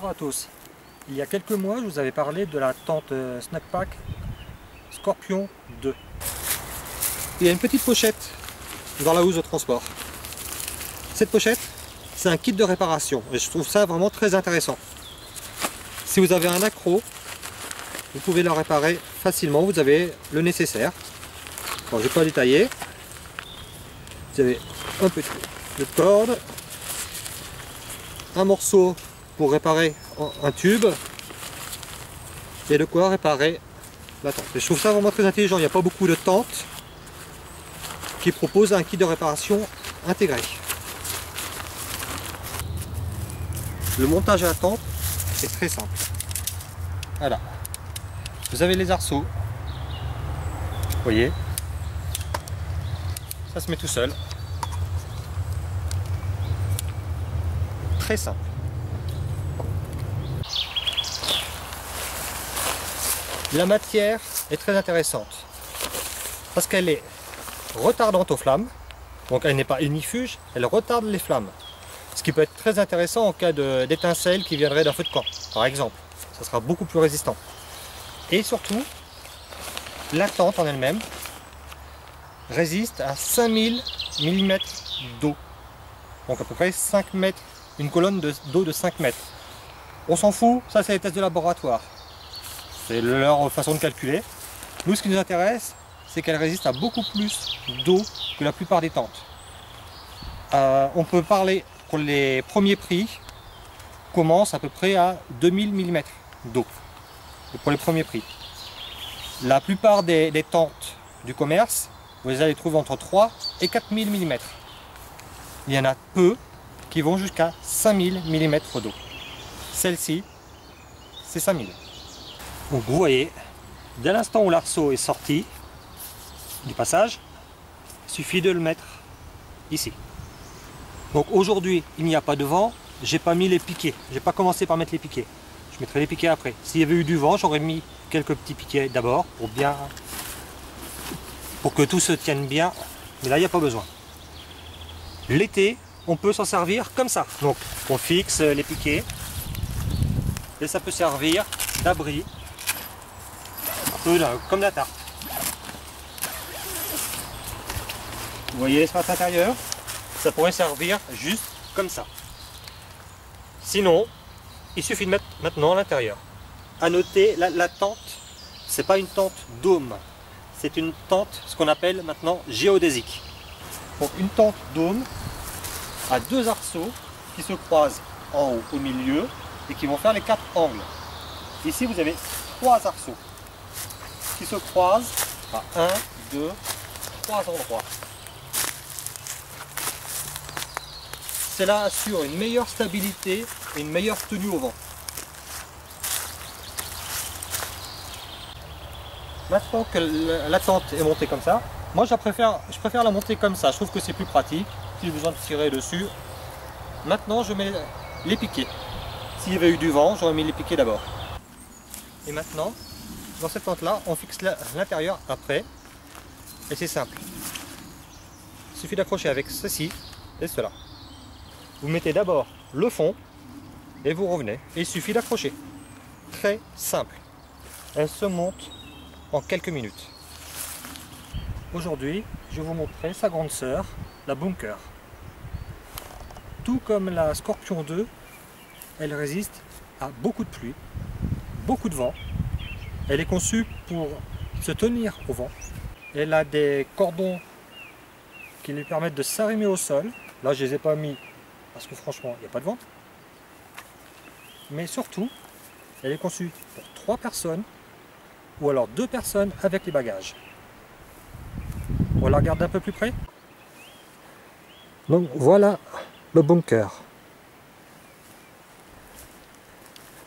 Bonjour à tous. Il y a quelques mois, je vous avais parlé de la tente Snugpack Scorpion 2. Il y a une petite pochette dans la housse de transport. Cette pochette, c'est un kit de réparation et je trouve ça vraiment très intéressant. Si vous avez un accro, vous pouvez la réparer facilement, vous avez le nécessaire. Bon, je ne vais pas détailler. Vous avez un petit peu de corde, un morceau pour réparer un tube et de quoi réparer la tente. Et je trouve ça vraiment très intelligent. Il n'y a pas beaucoup de tentes qui proposent un kit de réparation intégré. Le montage de la tente est très simple. Voilà. Vous avez les arceaux. Vous voyez. Ça se met tout seul. Très simple. La matière est très intéressante parce qu'elle est retardante aux flammes, donc elle n'est pas ignifuge, elle retarde les flammes. Ce qui peut être très intéressant en cas d'étincelle qui viendrait d'un feu de camp, par exemple. Ça sera beaucoup plus résistant. Et surtout, la tente en elle-même résiste à 5000 mm d'eau. Donc à peu près 5 mètres, une colonne d'eau de 5 mètres. On s'en fout, ça c'est les tests de laboratoire. C'est leur façon de calculer. Nous, ce qui nous intéresse, c'est qu'elle résiste à beaucoup plus d'eau que la plupart des tentes. On peut parler pour les premiers prix, commence à peu près à 2000 mm d'eau. Pour les premiers prix. La plupart des tentes du commerce, vous allez les trouver entre 3 et 4000 mm. Il y en a peu qui vont jusqu'à 5000 mm d'eau. Celle-ci, c'est 5000. Donc vous voyez, dès l'instant où l'arceau est sorti du passage, il suffit de le mettre ici. Donc aujourd'hui, il n'y a pas de vent, j'ai pas mis les piquets, j'ai pas commencé par mettre les piquets. Je mettrai les piquets après. S'il y avait eu du vent, j'aurais mis quelques petits piquets d'abord pour que tout se tienne bien, mais là il n'y a pas besoin. L'été, on peut s'en servir comme ça. Donc on fixe les piquets et ça peut servir d'abri. Comme la tarte. Vous voyez l'espace intérieur? Ça pourrait servir juste comme ça. Sinon, il suffit de mettre maintenant à l'intérieur. À noter, la tente, c'est pas une tente dôme. C'est une tente, ce qu'on appelle maintenant géodésique. Donc une tente dôme a deux arceaux qui se croisent en haut, au milieu, et qui vont faire les 4 angles. Ici, vous avez 3 arceaux qui se croisent à 1, 2, 3 endroits. Cela assure une meilleure stabilité et une meilleure tenue au vent. Maintenant que la tente est montée comme ça, moi je préfère la monter comme ça. Je trouve que c'est plus pratique. Si j'ai besoin de tirer dessus, maintenant je mets les piquets. S'il y avait eu du vent, j'aurais mis les piquets d'abord. Et maintenant, dans cette tente là, on fixe l'intérieur après, et c'est simple. Il suffit d'accrocher avec ceci et cela. Vous mettez d'abord le fond et vous revenez. Et il suffit d'accrocher. Très simple. Elle se monte en quelques minutes. Aujourd'hui, je vais vous montrer sa grande sœur, la Bunker. Tout comme la Scorpion 2, elle résiste à beaucoup de pluie, beaucoup de vent. Elle est conçue pour se tenir au vent. Elle a des cordons qui lui permettent de s'arrimer au sol. Là, je ne les ai pas mis parce que franchement, il n'y a pas de vent. Mais surtout, elle est conçue pour 3 personnes ou alors 2 personnes avec les bagages. On la regarde d'un peu plus près. Donc voilà le Bunker.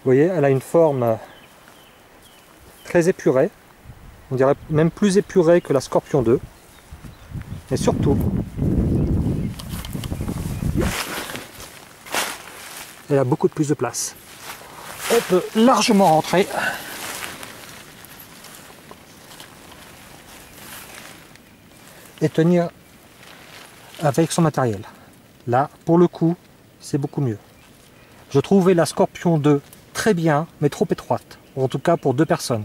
Vous voyez, elle a une forme très épurée. On dirait même plus épurée que la Scorpion 2. Et surtout, elle a beaucoup plus de place. On peut largement rentrer. Et tenir avec son matériel. Là, pour le coup, c'est beaucoup mieux. Je trouvais la Scorpion 2 très bien, mais trop étroite. En tout cas pour 2 personnes.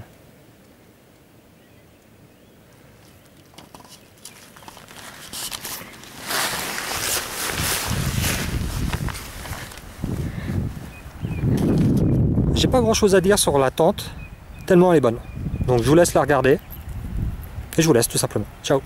J'ai pas grand chose à dire sur la tente, tellement elle est bonne. Donc je vous laisse la regarder. Et je vous laisse tout simplement. Ciao!